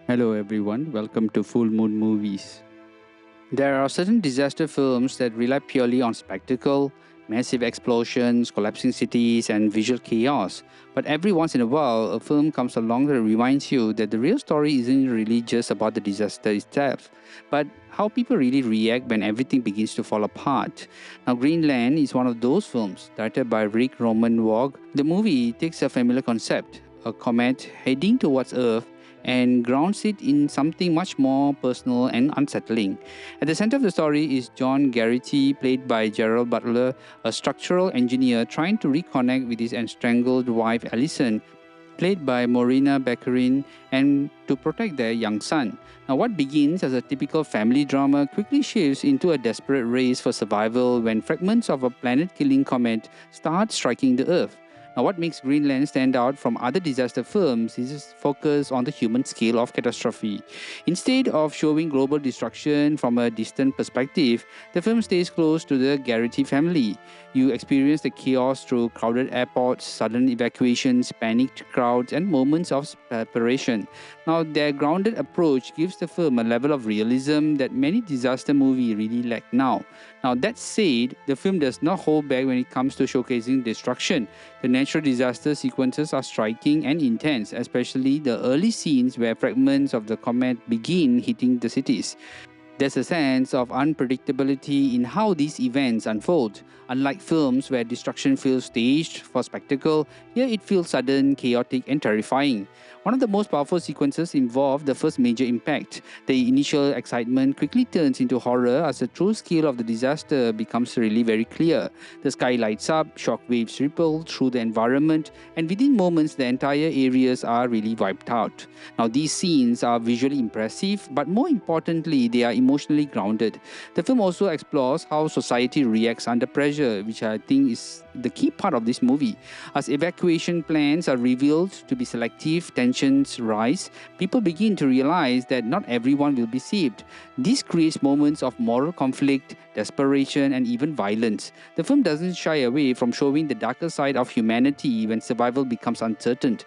Hello everyone, welcome to Full Moon Movies. There are certain disaster films that rely purely on spectacle, massive explosions, collapsing cities, and visual chaos. But every once in a while, a film comes along that reminds you that the real story isn't really just about the disaster itself, but how people really react when everything begins to fall apart. Now, Greenland is one of those films, directed by Rick Roman Vogt. The movie takes a familiar concept, a comet heading towards Earth, and grounds it in something much more personal and unsettling. At the center of the story is John Garrity, played by Gerard Butler, a structural engineer trying to reconnect with his estranged wife Allison, played by Morena Baccarin, and to protect their young son. Now, what begins as a typical family drama quickly shifts into a desperate race for survival when fragments of a planet-killing comet start striking the Earth. Now, what makes Greenland stand out from other disaster films is its focus on the human scale of catastrophe. Instead of showing global destruction from a distant perspective, the film stays close to the Garrity family. You experience the chaos through crowded airports, sudden evacuations, panicked crowds, and moments of separation. Now, their grounded approach gives the film a level of realism that many disaster movies really lack now. Now, that said, the film does not hold back when it comes to showcasing destruction. The natural disaster sequences are striking and intense, especially the early scenes where fragments of the comet begin hitting the cities. There's a sense of unpredictability in how these events unfold. Unlike films where destruction feels staged for spectacle, here it feels sudden, chaotic, and terrifying. One of the most powerful sequences involves the first major impact. The initial excitement quickly turns into horror as the true scale of the disaster becomes really very clear. The sky lights up, shockwaves ripple through the environment, and within moments the entire areas are really wiped out. Now, these scenes are visually impressive, but more importantly, they are emotionally grounded. The film also explores how society reacts under pressure, which I think is the key part of this movie. As evacuation plans are revealed to be selective, tensions rise, people begin to realize that not everyone will be saved. This creates moments of moral conflict, desperation, and even violence. The film doesn't shy away from showing the darker side of humanity when survival becomes uncertain.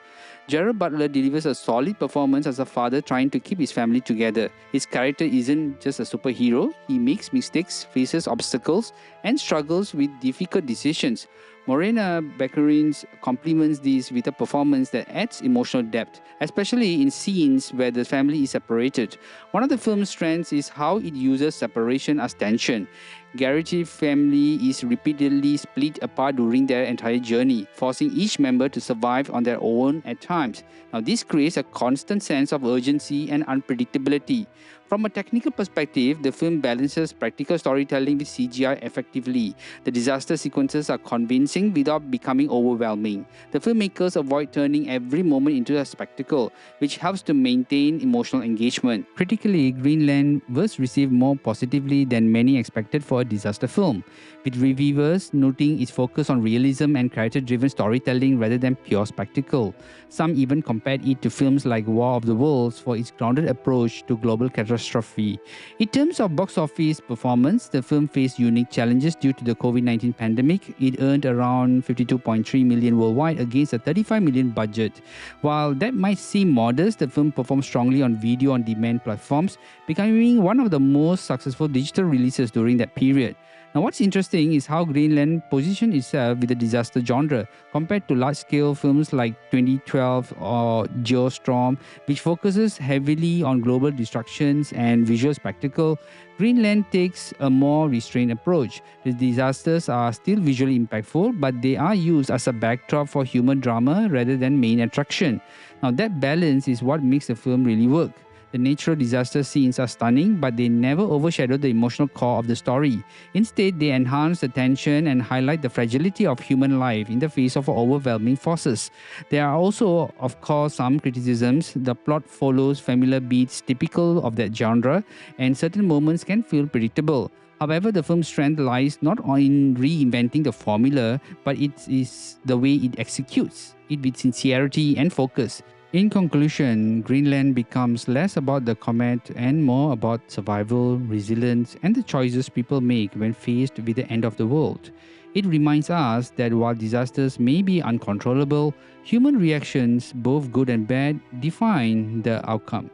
Gerard Butler delivers a solid performance as a father trying to keep his family together. His character isn't just a superhero, he makes mistakes, faces obstacles, and struggles with difficult decisions. Morena Baccarin complements this with a performance that adds emotional depth, especially in scenes where the family is separated. One of the film's strengths is how it uses separation as tension. Garrity's family is repeatedly split apart during their entire journey, forcing each member to survive on their own at times. Now, this creates a constant sense of urgency and unpredictability. From a technical perspective, the film balances practical storytelling with CGI effectively. The disaster sequences are convincing without becoming overwhelming. The filmmakers avoid turning every moment into a spectacle, which helps to maintain emotional engagement. Critically, Greenland was received more positively than many expected for a disaster film, with reviewers noting its focus on realism and character-driven storytelling rather than pure spectacle. Some even compared it to films like War of the Worlds for its grounded approach to global catastrophe. In terms of box office performance, the film faced unique challenges due to the COVID-19 pandemic. It earned around 52.3 million worldwide against a 35 million budget. While that might seem modest, the film performed strongly on video-on-demand platforms, becoming one of the most successful digital releases during that period. Now, what's interesting is how Greenland positioned itself with the disaster genre compared to large-scale films like 2012 or Geostorm, which focuses heavily on global destructions and visual spectacle. Greenland takes a more restrained approach. The disasters are still visually impactful, but they are used as a backdrop for human drama rather than main attraction. Now, that balance is what makes the film really work. The natural disaster scenes are stunning, but they never overshadow the emotional core of the story. Instead, they enhance the tension and highlight the fragility of human life in the face of overwhelming forces. There are also, of course, some criticisms. The plot follows familiar beats typical of that genre, and certain moments can feel predictable. However, the film's strength lies not in reinventing the formula, but it is the way it executes it with sincerity and focus. In conclusion, Greenland becomes less about the comet and more about survival, resilience, and the choices people make when faced with the end of the world. It reminds us that while disasters may be uncontrollable, human reactions, both good and bad, define the outcome.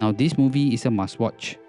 Now, this movie is a must watch.